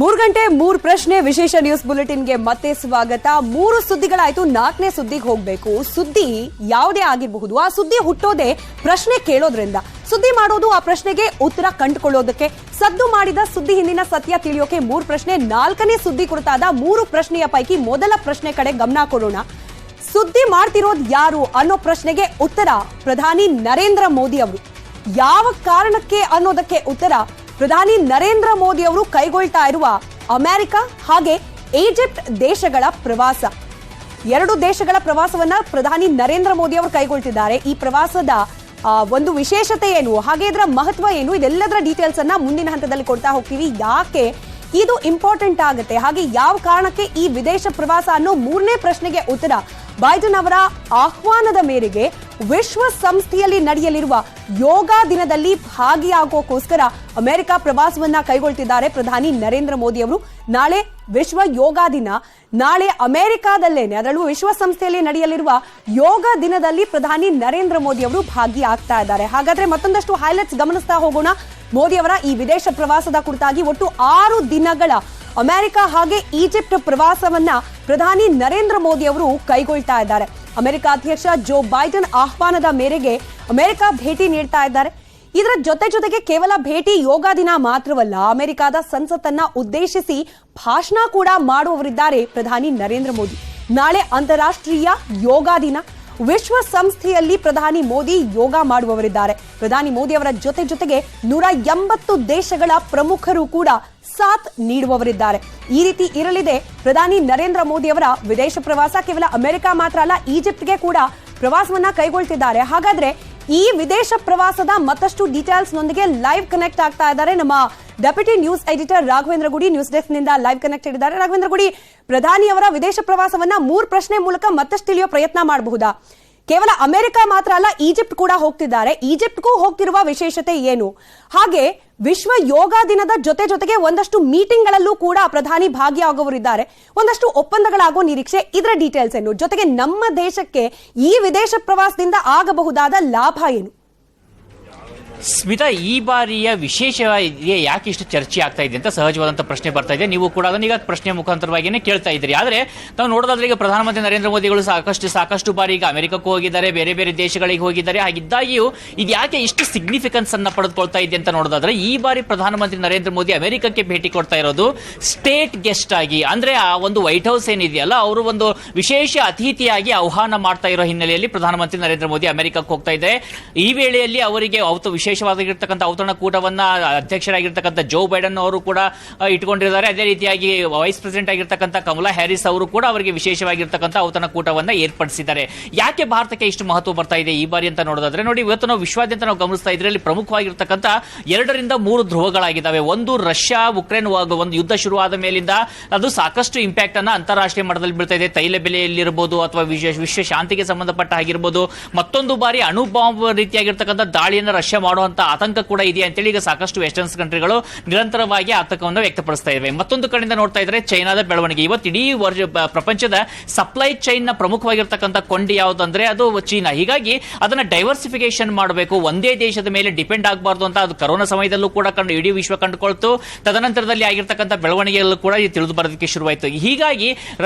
3 ಗಂಟೆ 3 ಪ್ರಶ್ನೆ ವಿಶೇಷ ನ್ಯೂಸ್ ಬುಲೆಟಿನ್ಗೆ ಮತ್ತೆ ಸ್ವಾಗತ. 3 ಸುದ್ದಿಗಳಾಯ್ತು, 4ನೇ ಸುದ್ದಿಗೆ ಹೋಗಬೇಕು. ಸುದ್ದಿ ಯಾವುದೇ ಆಗಿರಬಹುದು, ಆ ಸುದ್ದಿ ಹುಟ್ಟೋದೇ ಪ್ರಶ್ನೆ ಕೇಳೋದ್ರಿಂದ. ಸುದ್ದಿ ಮಾಡೋದು ಆ ಪ್ರಶ್ನೆಗೆ ಉತ್ತರ ಕಂಡುಕೊಳ್ಳೋದಕ್ಕೆ. ಸದ್ದು ಮಾಡಿದ ಸುದ್ದಿ ಹಿಂದಿನ ಸತ್ಯ ತಿಳಿಯೋಕೆ 3 ಪ್ರಶ್ನೆ. 4ನೇ ಸುದ್ದಿ ಕುರಿತಾದ 3 ಪ್ರಶ್ನೆಯ ಪೈಕಿ ಮೊದಲ ಪ್ರಶ್ನೆ ಕಡೆ ಗಮನ ಕೊಡೋಣ. ಸುದ್ದಿ ಮಾಡ್ತಿರೋದು ಯಾರು ಅನ್ನೋ ಪ್ರಶ್ನೆಗೆ ಉತ್ತರ ಪ್ರಧಾನಿ ನರೇಂದ್ರ ಮೋದಿ ಅವರು. ಯಾವ ಕಾರಣಕ್ಕೆ ಅನ್ನೋದಕ್ಕೆ ಉತ್ತರ ಪ್ರಧಾನಿ ನರೇಂದ್ರ ಮೋದಿ ಅವರು ಕೈಗೊಳ್ತಾ ಇರುವ ಅಮೆರಿಕ ಹಾಗೆ ಈಜಿಪ್ಟ್ ದೇಶಗಳ ಪ್ರವಾಸ. 2 ದೇಶಗಳ ಪ್ರವಾಸವನ್ನ ಪ್ರಧಾನಿ ನರೇಂದ್ರ ಮೋದಿ ಅವರು ಕೈಗೊಳ್ತಿದ್ದಾರೆ. ಈ ಪ್ರವಾಸದ ಒಂದು ವಿಶೇಷತೆ ಏನು, ಹಾಗೆ ಇದರ ಮಹತ್ವ ಏನು, ಇದೆಲ್ಲದರ ಡೀಟೇಲ್ಸ್ ಅನ್ನ ಮುಂದಿನ ಹಂತದಲ್ಲಿ ಕೊಡ್ತಾ ಹೋಗ್ತೀವಿ. ಯಾಕೆ ಇದು ಇಂಪಾರ್ಟೆಂಟ್ ಆಗುತ್ತೆ, ಹಾಗೆ ಯಾವ ಕಾರಣಕ್ಕೆ ಈ ವಿದೇಶ ಪ್ರವಾಸ ಅನ್ನೋ 3ನೇ ಪ್ರಶ್ನೆಗೆ ಉತ್ತರ ಬೈಡನ್ ಅವರ ಆಹ್ವಾನದ ಮೇರೆಗೆ ವಿಶ್ವಸಂಸ್ಥೆಯಲ್ಲಿ ನಡೆಯಲಿರುವ ಯೋಗ ದಿನದಲ್ಲಿ ಭಾಗಿಯಾಗೋಕೋಸ್ಕರ ಅಮೆರಿಕ ಪ್ರವಾಸವನ್ನ ಕೈಗೊಳ್ತಿದ್ದಾರೆ ಪ್ರಧಾನಿ ನರೇಂದ್ರ ಮೋದಿ ಅವರು. ನಾಳೆ ವಿಶ್ವ ಯೋಗ ದಿನ. ನಾಳೆ ಅಮೆರಿಕಾದಲ್ಲೇನೆ, ಅದರಲ್ಲೂ ವಿಶ್ವಸಂಸ್ಥೆಯಲ್ಲಿ ನಡೆಯಲಿರುವ ಯೋಗ ದಿನದಲ್ಲಿ ಪ್ರಧಾನಿ ನರೇಂದ್ರ ಮೋದಿ ಅವರು ಭಾಗಿಯಾಗ್ತಾ ಇದ್ದಾರೆ. ಹಾಗಾದ್ರೆ ಮತ್ತೊಂದಷ್ಟು ಹೈಲೈಟ್ಸ್ ಗಮನಿಸ್ತಾ ಹೋಗೋಣ. ಮೋದಿ ಅವರ ಈ ವಿದೇಶ ಪ್ರವಾಸದ ಕುರಿತಾಗಿ ಒಟ್ಟು 6 ದಿನಗಳ ಅಮೆರಿಕ ಹಾಗೆ ಈಜಿಪ್ಟ್ ಪ್ರವಾಸವನ್ನ ಪ್ರಧಾನಿ ನರೇಂದ್ರ ಮೋದಿ ಅವರು ಕೈಗೊಳ್ತಾ ಇದ್ದಾರೆ. ಅಮೆರಿಕ ಅಧ್ಯಕ್ಷ ಜೋ ಬೈಡನ್ ಆಹ್ವಾನದ ಮೇರೆಗೆ ಅಮೆರಿಕ ಭೇಟಿ ನೀಡ್ತಾ ಇದ್ದಾರೆ. ಇದರ ಜೊತೆಗೆ ಕೇವಲ ಭೇಟಿ ಯೋಗ ದಿನ ಮಾತ್ರವಲ್ಲ, ಅಮೆರಿಕದ ಸಂಸತ್ತನ್ನ ಉದ್ದೇಶಿಸಿ ಭಾಷಣ ಕೂಡ ಮಾಡುವವರಿದ್ದಾರೆ ಪ್ರಧಾನಿ ನರೇಂದ್ರ ಮೋದಿ. ನಾಳೆ ಅಂತಾರಾಷ್ಟ್ರೀಯ ಯೋಗ ದಿನ. ವಿಶ್ವಸಂಸ್ಥೆಯಲ್ಲಿ ಪ್ರಧಾನಿ ಮೋದಿ ಯೋಗ ಮಾಡುವವರಿದ್ದಾರೆ. ಪ್ರಧಾನಿ ಮೋದಿ ಅವರ ಜೊತೆಗೆ 180 ದೇಶಗಳ ಪ್ರಮುಖರು ಕೂಡ ಸಾಥ್ ನೀಡುವವರಿದ್ದಾರೆ. ಈ ರೀತಿ ಇರಲಿದೆ ಪ್ರಧಾನಿ ನರೇಂದ್ರ ಮೋದಿ ಅವರ ವಿದೇಶ ಪ್ರವಾಸ. ಕೇವಲ ಅಮೆರಿಕ ಮಾತ್ರ ಅಲ್ಲ, ಈಜಿಪ್ಟ್ಗೆ ಕೂಡ ಪ್ರವಾಸವನ್ನ ಕೈಗೊಳ್ತಿದ್ದಾರೆ. ಹಾಗಾದ್ರೆ ಈ ವಿದೇಶ ಪ್ರವಾಸದ ಮತ್ತಷ್ಟು ಡೀಟೇಲ್ಸ್ ನೊಂದಿಗೆ ಲೈವ್ ಕನೆಕ್ಟ್ ಆಗ್ತಾ ಇದ್ದಾರೆ ನಮ್ಮ ಡೆಪ್ಯೂಟಿ ನ್ಯೂಸ್ ಎಡಿಟರ್ ರಾಘವೇಂದ್ರ ಗುಡಿ. ನ್ಯೂಸ್ ಡೆಸ್ಕ್ ನಿಂದ ಲೈವ್ ಕನೆಕ್ಟ್ ಇದ್ದಾರೆ. ರಾಘವೇಂದ್ರ ಗುಡಿ, ಪ್ರಧಾನಿ ಅವರ ವಿದೇಶ ಪ್ರವಾಸವನ್ನ 3 ಪ್ರಶ್ನೆ ಮೂಲಕ ಮತ್ತಷ್ಟು ತಿಳಿಯೋ ಪ್ರಯತ್ನ ಮಾಡಬಹುದಾ? ಕೇವಲ ಅಮೆರಿಕ ಮಾತ್ರ ಅಲ್ಲ, ಈಜಿಪ್ಟ್ ಕೂಡ ಹೋಗ್ತಿದ್ದಾರೆ. ಈಜಿಪ್ಟ್ಗೂ ಹೋಗ್ತಿರುವ ವಿಶೇಷತೆ ಏನು? ಹಾಗೆ ವಿಶ್ವ ಯೋಗ ದಿನದ ಜೊತೆಗೆ ಒಂದಷ್ಟು ಮೀಟಿಂಗ್ಗಳಲ್ಲೂ ಕೂಡ ಪ್ರಧಾನಿ ಭಾಗಿಯಾಗುವವರಿದ್ದಾರೆ. ಒಂದಷ್ಟು ಒಪ್ಪಂದಗಳಾಗೋ ನಿರೀಕ್ಷೆ. ಇದರ ಡೀಟೇಲ್ಸ್ ಏನು? ಜೊತೆಗೆ ನಮ್ಮ ದೇಶಕ್ಕೆ ಈ ವಿದೇಶ ಪ್ರವಾಸದಿಂದ ಆಗಬಹುದಾದ ಲಾಭ ಏನು? ಸ್ಮಿತಾ, ಈ ಬಾರಿಯ ವಿಶೇಷ ಯಾಕೆ ಇಷ್ಟು ಚರ್ಚೆ ಆಗ್ತಾ ಇದೆ ಅಂತ ಸಹಜವಾದಂಥ ಪ್ರಶ್ನೆ ಬರ್ತಾ ಇದೆ. ನೀವು ಕೂಡ ಅದನ್ನ ಈಗ ಪ್ರಶ್ನೆ ಮುಖಾಂತರವಾಗಿಯೇ ಕೇಳ್ತಾ ಇದ್ದೀರಿ. ಆದರೆ ನಾವು ನೋಡೋದಾದ್ರೆ ಈಗ ಪ್ರಧಾನಮಂತ್ರಿ ನರೇಂದ್ರ ಮೋದಿಗಳು ಸಾಕಷ್ಟು ಬಾರಿ ಈಗ ಅಮೆರಿಕಕ್ಕೂ ಹೋಗಿದ್ದಾರೆ, ಬೇರೆ ದೇಶಗಳಿಗೆ ಹೋಗಿದ್ದಾರೆ. ಹಾಗಿದ್ದಾಗಿಯೂ ಇದು ಯಾಕೆ ಇಷ್ಟು ಸಿಗ್ನಿಫಿಕೆನ್ಸ್ ಅನ್ನ ಪಡೆದುಕೊಳ್ತಾ ಇದೆ ಅಂತ ನೋಡೋದಾದ್ರೆ, ಈ ಬಾರಿ ಪ್ರಧಾನಮಂತ್ರಿ ನರೇಂದ್ರ ಮೋದಿ ಅಮೆರಿಕಕ್ಕೆ ಭೇಟಿ ಕೊಡ್ತಾ ಇರೋದು ಸ್ಟೇಟ್ ಗೆಸ್ಟ್ ಆಗಿ. ಅಂದ್ರೆ ಆ ಒಂದು ವೈಟ್ ಹೌಸ್ ಏನಿದೆಯಲ್ಲ, ಅವರು ಒಂದು ವಿಶೇಷ ಅತಿಥಿಯಾಗಿ ಆಹ್ವಾನ ಮಾಡ್ತಾ ಇರೋ ಹಿನ್ನೆಲೆಯಲ್ಲಿ ಪ್ರಧಾನಮಂತ್ರಿ ನರೇಂದ್ರ ಮೋದಿ ಅಮೆರಿಕಕ್ಕೆ ಹೋಗ್ತಾ ಇದ್ದಾರೆ. ಈ ವೇಳೆಯಲ್ಲಿ ಅವರಿಗೆ ವಿಶೇಷವಾಗಿರ್ತಕ್ಕಂಥ ಔತಣಕೂಟವನ್ನ ಅಧ್ಯಕ್ಷರಾಗಿರ್ತಕ್ಕಂಥ ಜೋ ಬೈಡನ್ ಅವರು ಕೂಡ ಇಟ್ಕೊಂಡಿದ್ದಾರೆ. ಅದೇ ರೀತಿಯಾಗಿ ವೈಸ್ ಪ್ರೆಸಿಡೆಂಟ್ ಆಗಿರ್ತಕ್ಕಂಥ ಕಮಲಾ ಹ್ಯಾರಿಸ್ ಅವರು ಕೂಡ ಅವರಿಗೆ ವಿಶೇಷವಾಗಿರ್ತಕ್ಕಂಥ ಔತಣಕೂಟವನ್ನ ಏರ್ಪಡಿಸಿದ್ದಾರೆ. ಯಾಕೆ ಭಾರತಕ್ಕೆ ಇಷ್ಟು ಮಹತ್ವ ಬರ್ತಾ ಇದೆ ಈ ಬಾರಿ ಅಂತ ನೋಡೋದಾದ್ರೆ, ನೋಡಿ, ಇವತ್ತು ನಾವು ವಿಶ್ವಾದ್ಯಂತ ನಾವು ಗಮನಿಸ್ತಾ ಇದರಲ್ಲಿ ಪ್ರಮುಖವಾಗಿರ್ತಕ್ಕಂಥ 2 ರಿಂದ 3 ಧ್ರುವಗಳಾಗಿದ್ದಾವೆ. ಒಂದು, ರಷ್ಯಾ ಉಕ್ರೇನ್ ಒಂದು ಯುದ್ಧ ಶುರುವಾದ ಮೇಲಿಂದ ಅದು ಸಾಕಷ್ಟು ಇಂಪ್ಯಾಕ್ಟ್ ಅನ್ನ ಅಂತಾರಾಷ್ಟ್ರೀಯ ಮಟ್ಟದಲ್ಲಿ ಬೀಳ್ತಾ ಇದೆ. ತೈಲ ಬೆಲೆಯಲ್ಲಿರಬಹುದು ಅಥವಾ ವಿಶ್ವ ಶಾಂತಿಗೆ ಸಂಬಂಧಪಟ್ಟ ಆಗಿರ್ಬೋದು. ಮತ್ತೊಂದು ಬಾರಿ ಅಣು ಬಾಂಬ್ ರೀತಿಯಾಗಿರ್ತಕ್ಕಂಥ ದಾಳಿಯನ್ನು ರಷ್ಯಾ ಮಾಡುವಂತ ಆತಂಕ ಕೂಡ ಇದೆ ಅಂತೇಳಿ ಈಗ ಸಾಕಷ್ಟು ವೆಸ್ಟರ್ನ್ ಕಂಟ್ರಿಗಳು ನಿರಂತರವಾಗಿ ಆತಂಕವನ್ನು ವ್ಯಕ್ತಪಡಿಸ್ತಾ ಇವೆ. ಮತ್ತೊಂದು ಕಡೆಯಿಂದ ನೋಡ್ತಾ ಇದ್ರೆ ಚೈನಾದ ಬೆಳವಣಿಗೆ. ಇವತ್ತು ಇಡೀ ಪ್ರಪಂಚದ ಸಪ್ಲೈ ಚೈನ್ ನ ಪ್ರಮುಖವಾಗಿರ್ತಕ್ಕಂಥ ಕೊಂಡಿ ಯಾವುದಂದ್ರೆ ಅದು ಚೀನಾ. ಹೀಗಾಗಿ ಅದನ್ನ ಡೈವರ್ಸಿಫಿಕೇಶನ್ ಮಾಡಬೇಕು, ಒಂದೇ ದೇಶದ ಮೇಲೆ ಡಿಪೆಂಡ್ ಆಗಬಾರ್ದು ಅಂತ ಅದು ಕರೋನಾ ಸಮಯದಲ್ಲೂ ಕೂಡ ಇಡೀ ವಿಶ್ವ ಕಂಡುಕೊಳ್ತು. ತದನಂತರದಲ್ಲಿ ಆಗಿರ್ತಕ್ಕಂಥ ಬೆಳವಣಿಗೆಯಲ್ಲೂ ಕೂಡ ತಿಳಿದು ಬರೋದಕ್ಕೆ ಶುರುವಾಯಿತು. ಹೀಗಾಗಿ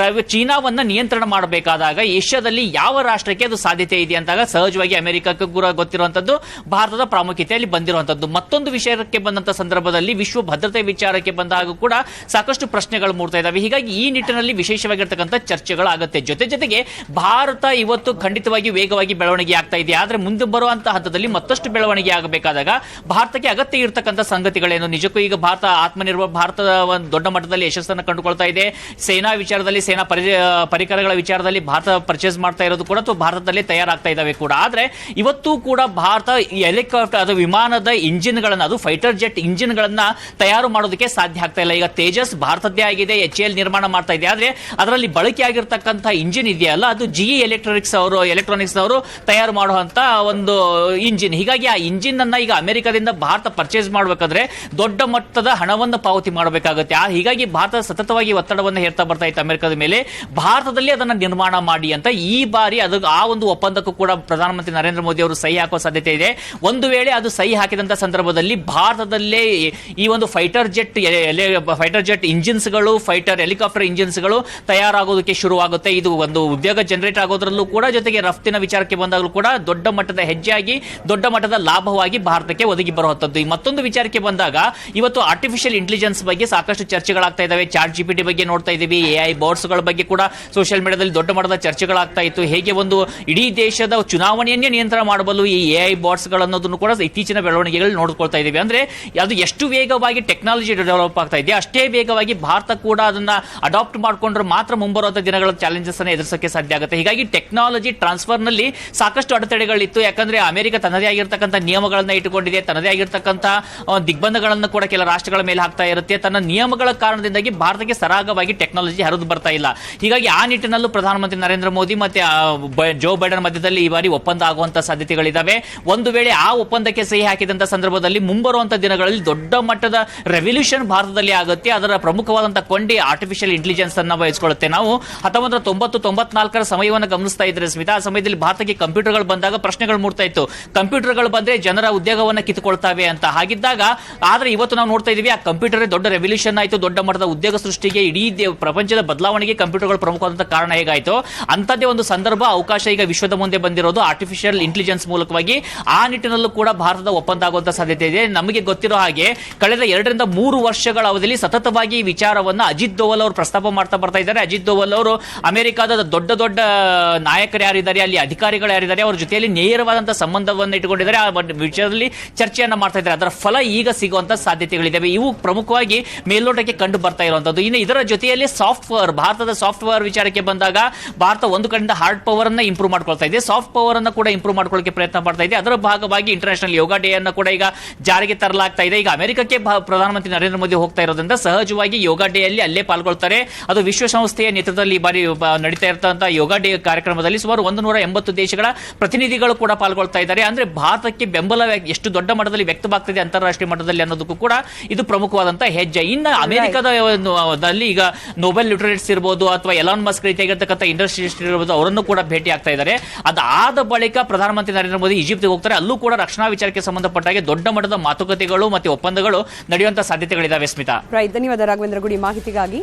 ಚೀನಾವನ್ನ ನಿಯಂತ್ರಣ ಮಾಡಬೇಕಾದಾಗ ಏಷ್ಯಾದಲ್ಲಿ ಯಾವ ರಾಷ್ಟ್ರಕ್ಕೆ ಅದು ಸಾಧ್ಯತೆ ಇದೆ ಅಂತಾಗ ಸಹಜವಾಗಿ ಅಮೆರಿಕಕ್ಕೂ ಕೂಡ ಗೊತ್ತಿರುವಂತದ್ದು ಭಾರತದ ಪ್ರಾಮುಖ್ಯತೆಯಲ್ಲಿ ಬಂದಿರುವಂತದ್ದು. ಮತ್ತೊಂದು ವಿಷಯಕ್ಕೆ ಬಂದಂತ ಸಂದರ್ಭದಲ್ಲಿ ವಿಶ್ವ ಭದ್ರತೆ ವಿಚಾರಕ್ಕೆ ಬಂದಾಗ ಕೂಡ ಸಾಕಷ್ಟು ಪ್ರಶ್ನೆಗಳು ಮೂಡ್ತಾ ಇದ್ದಾವೆ. ಹೀಗಾಗಿ ಈ ನಿಟ್ಟಿನಲ್ಲಿ ವಿಶೇಷವಾಗಿರ್ತಕ್ಕಂಥ ಚರ್ಚೆಗಳಾಗುತ್ತೆ. ಜೊತೆಗೆ ಭಾರತ ಇವತ್ತು ಖಂಡಿತವಾಗಿ ವೇಗವಾಗಿ ಬೆಳವಣಿಗೆ ಆಗ್ತಾ ಇದೆ. ಆದ್ರೆ ಮುಂದೆ ಬರುವಂತಹ ಹಂತದಲ್ಲಿ ಮತ್ತಷ್ಟು ಬೆಳವಣಿಗೆ ಆಗಬೇಕಾದಾಗ ಭಾರತಕ್ಕೆ ಅಗತ್ಯ ಇರತಕ್ಕಂಥ ಸಂಗತಿಗಳೇನು? ನಿಜಕ್ಕೂ ಈಗ ಭಾರತ ಆತ್ಮನಿರ್ಭರ ಭಾರತದ ಒಂದು ದೊಡ್ಡ ಮಟ್ಟದಲ್ಲಿ ಯಶಸ್ಸನ್ನು ಕಂಡುಕೊಳ್ತಾ ಇದೆ. ಸೇನಾ ವಿಚಾರದಲ್ಲಿ, ಸೇನಾ ಪರಿಕರಗಳ ವಿಚಾರದಲ್ಲಿ ಭಾರತ ಪರ್ಚೇಸ್ ಮಾಡ್ತಾ ಇರೋದು ಕೂಡ ಭಾರತದಲ್ಲೇ ತಯಾರಾಗ್ತಾ ಇದ್ದಾವೆ ಕೂಡ. ಆದ್ರೆ ಇವತ್ತು ಕೂಡ ಭಾರತ ಹೆಲಿಕಾಪ್ಟರ್, ಅದು ವಿಮಾನದ ಇಂಜಿನ್ಗಳನ್ನ, ಅದು ಫೈಟರ್ ಜೆಟ್ ಇಂಜಿನ್ಗಳನ್ನ ತಯಾರು ಮಾಡೋದಕ್ಕೆ ಸಾಧ್ಯ ಆಗ್ತಾ ಇಲ್ಲ. ಈಗ ತೇಜಸ್ ಭಾರತದ್ದೇ ಆಗಿದೆ, HAL ನಿರ್ಮಾಣ ಮಾಡ್ತಾ ಇದೆ. ಆದ್ರೆ ಅದರಲ್ಲಿ ಬಳಕೆ ಆಗಿರ್ತಕ್ಕಂಥ ಇಂಜಿನ್ ಇದೆಯಲ್ಲ, ಅದು GE ಎಲೆಕ್ಟ್ರಾನಿಕ್ಸ್ ಅವರು ತಯಾರು ಮಾಡುವಂತ ಒಂದು ಇಂಜಿನ್. ಹೀಗಾಗಿ ಆ ಇಂಜಿನ್ ಅನ್ನ ಈಗ ಅಮೆರಿಕದಿಂದ ಭಾರತ ಪರ್ಚೇಸ್ ಮಾಡಬೇಕಾದ್ರೆ ದೊಡ್ಡ ಮಟ್ಟದ ಹಣವನ್ನು ಪಾವತಿ ಮಾಡಬೇಕಾಗುತ್ತೆ. ಹೀಗಾಗಿ ಭಾರತ ಸತತವಾಗಿ ಒತ್ತಡವನ್ನು ಹೇರ್ತಾ ಬರ್ತಾ ಇತ್ತು ಅಮೆರಿಕದ ಮೇಲೆ, ಭಾರತದಲ್ಲಿ ಅದನ್ನ ನಿರ್ಮಾಣ ಮಾಡಿ ಅಂತ. ಈ ಬಾರಿ ಅದು ಆ ಒಂದು ಒಪ್ಪಂದಕ್ಕೂ ಕೂಡ ಪ್ರಧಾನಮಂತ್ರಿ ನರೇಂದ್ರ ಮೋದಿ ಅವರು ಸಹಿ ಹಾಕುವ ಸಾಧ್ಯತೆ ಇದೆ. ಒಂದು ವೇಳೆ ಅದು ಸಹಿ ಹಾಕಿದಂತ ಸಂದರ್ಭದಲ್ಲಿ ಭಾರತದಲ್ಲೇ ಈ ಒಂದು ಫೈಟರ್ ಜೆಟ್ ಇಂಜಿನ್ಸ್ಗಳು, ಫೈಟರ್ ಹೆಲಿಕಾಪ್ಟರ್ ಇಂಜಿನ್ಸ್ಗಳು ತಯಾರಾಗೋದಕ್ಕೆ ಶುರುವಾಗುತ್ತೆ. ಇದು ಒಂದು ಉದ್ಯೋಗ ಜನರೇಟ್ ಆಗೋದ್ರಲ್ಲೂ ಕೂಡ, ಜೊತೆಗೆ ರಫ್ತಿನ ವಿಚಾರಕ್ಕೆ ಬಂದಾಗಲೂ ಕೂಡ ದೊಡ್ಡ ಮಟ್ಟದ ಹೆಜ್ಜೆಯಾಗಿ ದೊಡ್ಡ ಮಟ್ಟದ ಲಾಭವಾಗಿ ಭಾರತಕ್ಕೆ ಒದಗಿ ಬರುವಂತದ್ದು. ಮತ್ತೊಂದು ವಿಚಾರಕ್ಕೆ ಬಂದಾಗ ಇವತ್ತು ಆರ್ಟಿಫಿಷಿಯಲ್ ಇಂಟೆಲಿಜೆನ್ಸ್ ಬಗ್ಗೆ ಸಾಕಷ್ಟು ಚರ್ಚೆಗಳಾಗ್ತಾ ಇದಾವೆ. ಚಾಟ್ ಜಿಪಿಟಿ ಬಗ್ಗೆ ನೋಡ್ತಾ ಇದ್ದೀವಿ, ಎಐ ಬೋರ್ಡ್ಸ್ಗಳ ಬಗ್ಗೆ ಕೂಡ ಸೋಷಿಯಲ್ ಮೀಡಿಯಾದಲ್ಲಿ ದೊಡ್ಡ ಮಟ್ಟದ ಚರ್ಚೆಗಳಾಗ್ತಾ ಇತ್ತು. ಹೇಗೆ ಒಂದು ಇಡೀ ದೇಶದ ಚುನಾವಣೆಯನ್ನೇ ನಿಯಂತ್ರಣ ಮಾಡಬಲ್ಲ ಈ ಎಐ ಬಾಟ್ಸ್ ಗಳನ್ನೋದನ್ನು ಕೂಡ ಇತ್ತೀಚಿನ ಬೆಳವಣಿಗೆಗಳು ನೋಡ್ಕೊಳ್ತಾ ಇದ್ದೀವಿ. ಅಂದ್ರೆ ಅದು ಎಷ್ಟು ವೇಗವಾಗಿ ಟೆಕ್ನಾಲಜಿ ಡೆವಲಪ್ ಆಗ್ತಾ ಇದೆ, ಅಷ್ಟೇ ವೇಗವಾಗಿ ಭಾರತ ಕೂಡ ಅದನ್ನ ಅಡಾಪ್ಟ್ ಮಾಡ್ಕೊಂಡ್ರೆ ಮಾತ್ರ ಮುಂಬರುವಂತ ದಿನಗಳ ಚಾಲೆಂಜಸ್ ಅನ್ನು ಎದುರಿಸೋಕೆ ಸಾಧ್ಯ ಆಗುತ್ತೆ. ಹೀಗಾಗಿ ಟೆಕ್ನಾಲಜಿ ಟ್ರಾನ್ಸ್ಫರ್ ನಲ್ಲಿ ಸಾಕಷ್ಟು ಅಡೆತಡೆಗಳಿತ್ತು. ಯಾಕಂದ್ರೆ ಅಮೆರಿಕ ತನ್ನದೇ ಆಗಿರ್ತಕ್ಕಂಥ ನಿಯಮಗಳನ್ನ ಇಟ್ಟುಕೊಂಡಿದೆ, ತನ್ನದೇ ಆಗಿರ್ತಕ್ಕಂಥ ದಿಗ್ಬಂಧಗಳನ್ನು ಕೂಡ ಕೆಲ ರಾಷ್ಟ್ರಗಳ ಮೇಲೆ ಹಾಕ್ತಾ ಇರುತ್ತೆ. ತನ್ನ ನಿಯಮಗಳ ಕಾರಣದಿಂದಾಗಿ ಭಾರತಕ್ಕೆ ಸರಾಗವಾಗಿ ಟೆಕ್ನಾಲಜಿ ಹರಿದು ಬರ್ತಾ ಇಲ್ಲ. ಹೀಗಾಗಿ ಆ ನಿಟ್ಟಿನಲ್ಲೂ ಪ್ರಧಾನಮಂತ್ರಿ ನರೇಂದ್ರ ಮೋದಿ ಮತ್ತೆ ಜೋ ಬೈಡನ್ ಮಧ್ಯದಲ್ಲಿ ಈ ಬಾರಿ ಒಪ್ಪಂದ ಆಗುವಂತ ಸಾಧ್ಯತೆಗಳಿದ್ದಾವೆ. ಒಂದು ವೇಳೆ ಆ ಒಪ್ಪಂದಕ್ಕೆ ಸಹಿ ಹಾಕಿದಂತ ಸಂದರ್ಭದಲ್ಲಿ ಮುಂಬರುವಂತ ದಿನಗಳಲ್ಲಿ ದೊಡ್ಡ ಮಟ್ಟದ ರೆವಲ್ಯೂಷನ್ ಭಾರತದಲ್ಲಿ ಆಗುತ್ತೆ. ಅದರ ಪ್ರಮುಖವಾದಂತಹ ಕೊಂಡಿ ಆರ್ಟಿಫಿಷಿಯಲ್ ಇಂಟೆಲಿಜೆನ್ಸ್ ಅನ್ನ ವಹಿಸಿಕೊಳ್ಳುತ್ತೆ. ನಾವು 1994 ಸಮಯವನ್ನು ಗಮನಿಸ್ತಾ ಇದ್ರೆ ಸ್ಮಿತಾ, ಆ ಸಮಯದಲ್ಲಿ ಭಾರತಕ್ಕೆ ಕಂಪ್ಯೂಟರ್ಗಳು ಬಂದಾಗ ಪ್ರಶ್ನೆಗಳು ಮೂಡ್ತಾ ಇತ್ತು. ಕಂಪ್ಯೂಟರ್ಗಳು ಬಂದ್ರೆ ಜನರ ಉದ್ಯೋಗವನ್ನ ಕಿತ್ತುಕೊಳ್ತಾವೆ ಅಂತ. ಹಾಗಿದ್ದಾಗ ಆದ್ರೆ ಇವತ್ತು ನಾವು ನೋಡ್ತಾ ಇದೀವಿ, ಆ ಕಂಪ್ಯೂಟರ್ ದೊಡ್ಡ ರೆವಲ್ಯೂಷನ್ ಆಯಿತು, ದೊಡ್ಡ ಮಟ್ಟದ ಉದ್ಯೋಗ ಸೃಷ್ಟಿಗೆ, ಇಡೀ ಪ್ರಪಂಚದ ಬದಲಾವಣೆಗೆ ಕಂಪ್ಯೂಟರ್ಗಳು ಪ್ರಮುಖವಾದಂತಹ ಕಾರಣ ಹೇಗಾಯಿತು. ಅಂತದೇ ಒಂದು ಸಂದರ್ಭ ಅವಕಾಶ ಈಗ ವಿಶ್ವದ ಮುಂದೆ ಬಂದಿರೋದು ಆರ್ಟಿಫಿಷಿಯಲ್ ಇಂಟೆಲಿಜೆನ್ಸ್ ಮೂಲಕವಾಗಿ. ಆ ನಿಟ್ಟಿನಲ್ಲೂ ಕೂಡ ಭಾರತದ ಒಪ್ಪಂದ ಆಗುವಂತಹ ಸಾಧ್ಯತೆ ಇದೆ. ನಮಗೆ ಗೊತ್ತಿರೋ ಹಾಗೆ ಕಳೆದ 2 ರಿಂದ 3 ವರ್ಷಗಳ ಅವಧಿಯಲ್ಲಿ ಸತತವಾಗಿ ಈ ವಿಚಾರವನ್ನ ಅಜಿತ್ ದೋವಲ್ ಅವರು ಪ್ರಸ್ತಾಪ ಮಾಡ್ತಾ ಬರ್ತಾ ಇದ್ದಾರೆ. ಅಜಿತ್ ದೋವಲ್ ಅವರು ಅಮೆರಿಕದ ದೊಡ್ಡ ದೊಡ್ಡ ನಾಯಕರು ಯಾರಿದ್ದಾರೆ, ಅಲ್ಲಿ ಅಧಿಕಾರಿಗಳು ಯಾರಿದ್ದಾರೆ, ಅವರ ಜೊತೆಯಲ್ಲಿ ನೇರವಾದಂತಹ ಸಂಬಂಧವನ್ನು ಇಟ್ಟುಕೊಂಡಿದ್ದಾರೆ. ಆ ವಿಚಾರದಲ್ಲಿ ಚರ್ಚೆಯನ್ನ ಮಾಡ್ತಾ ಇದ್ದಾರೆ. ಅದರ ಫಲ ಈಗ ಸಿಗುವಂತ ಸಾಧ್ಯತೆಗಳಿದ್ದಾವೆ. ಇವು ಪ್ರಮುಖವಾಗಿ ಮೇಲ್ನೋಟಕ್ಕೆ ಕಂಡು ಬರ್ತಾ ಇರುವಂತದ್ದು. ಇನ್ನು ಇದರ ಜೊತೆಯಲ್ಲಿ ಸಾಫ್ಟ್ವೇರ್, ಭಾರತದ ಸಾಫ್ಟ್ವೇರ್ ವಿಚಾರಕ್ಕೆ ಬಂದಾಗ ಭಾರತ ಒಂದು ಕಡೆಯಿಂದ ಹಾರ್ಡ್ ಪವರ್ ಅನ್ನ ಇಂಪ್ರೂವ್ ಮಾಡ್ಕೊಳ್ತಾ ಇದೆ, ಸಾಫ್ಟ್ ಪವರ್ ಅನ್ನ ಕೂಡ ಇಂಪ್ರೂವ್ ಮಾಡ್ಕೊಳ್ಳಕ್ಕೆ ಪ್ರಯತ್ನ ಮಾಡ್ತಾ ಇದೆ. ಅದರ ಭಾಗವಾಗಿ ಇಂಟರ್ನ್ಯಾಷನಲ್ ಯೋಗ ಡೇ ಅನ್ನು ಕೂಡ ಈಗ ಜಾರಿಗೆ ತರಲಾಗ್ತಾ ಇದೆ. ಈಗ ಅಮೆರಿಕಕ್ಕೆ ಪ್ರಧಾನಮಂತ್ರಿ ನರೇಂದ್ರ ಮೋದಿ ಹೋಗ್ತಾ ಇರೋದ್ರಿಂದ ಸಹಜವಾಗಿ ಯೋಗ ಡೇ ಅಲ್ಲಿ ಅಲ್ಲೇ ಪಾಲ್ಗೊಳ್ತಾರೆ. ಅದು ವಿಶ್ವಸಂಸ್ಥೆಯ ನೇತೃತ್ವದಲ್ಲಿ ಈ ಬಾರಿ ನಡೀತಾ ಇರತಕ್ಕಂತಹ ಯೋಗ ಡೇ ಕಾರ್ಯಕ್ರಮದಲ್ಲಿ ಸುಮಾರು 180 ದೇಶಗಳ ಪ್ರತಿನಿಧಿಗಳು ಕೂಡ ಪಾಲ್ಗೊಳ್ತಾ ಇದ್ದಾರೆ. ಅಂದ್ರೆ ಭಾರತಕ್ಕೆ ಬೆಂಬಲ ಎಷ್ಟು ದೊಡ್ಡ ಮಟ್ಟದಲ್ಲಿ ವ್ಯಕ್ತವಾಗ್ತಿದೆ ಅಂತಾರಾಷ್ಟ್ರೀಯ ಮಟ್ಟದಲ್ಲಿ ಅನ್ನೋದಕ್ಕೂ ಕೂಡ ಇದು ಪ್ರಮುಖವಾದಂತಹ ಹೆಜ್ಜೆ. ಇನ್ನು ಅಮೆರಿಕದಲ್ಲಿ ಈಗ ನೊಬೆಲ್ ಲಿಟರೇಟ್ಸ್ ಇರಬಹುದು ಅಥವಾ ಎಲಾನ್ ಮಸ್ಕ್ ರೀತಿಯಾಗಿರ್ತಕ್ಕಂಥ ಇಂಡಸ್ಟ್ರಿಯಲಿಸ್ಟ್ ಇರಬಹುದು, ಅವರನ್ನು ಕೂಡ ಭೇಟಿ ಆಗ್ತಾ ಇದ್ದಾರೆ. ಅದಾದ ಬಳಿಕ ಪ್ರಧಾನಮಂತ್ರಿ ನರೇಂದ್ರ ಮೋದಿ ಈಜಿಪ್ಟ್ಗೆ ಹೋಗ್ತಾರೆ. ಅಲ್ಲೂ ಕೂಡ ರಕ್ಷಣಾ ವಿಚಾರಕ್ಕೆ ಸಂಬಂಧಪಟ್ಟ ಹಾಗೆ ದೊಡ್ಡ ಮಟ್ಟದ ಮಾತುಕತೆಗಳು ಮತ್ತೆ ಒಪ್ಪಂದಗಳು ನಡೆಯುವಂತಹ ಸಾಧ್ಯತೆಗಳಿದಾವೆ. ಸ್ಮಿತಾ, ಧನ್ಯವಾದ ರಾಘವೇಂದ್ರ ಗುಡಿ ಮಾಹಿತಿಗಾಗಿ.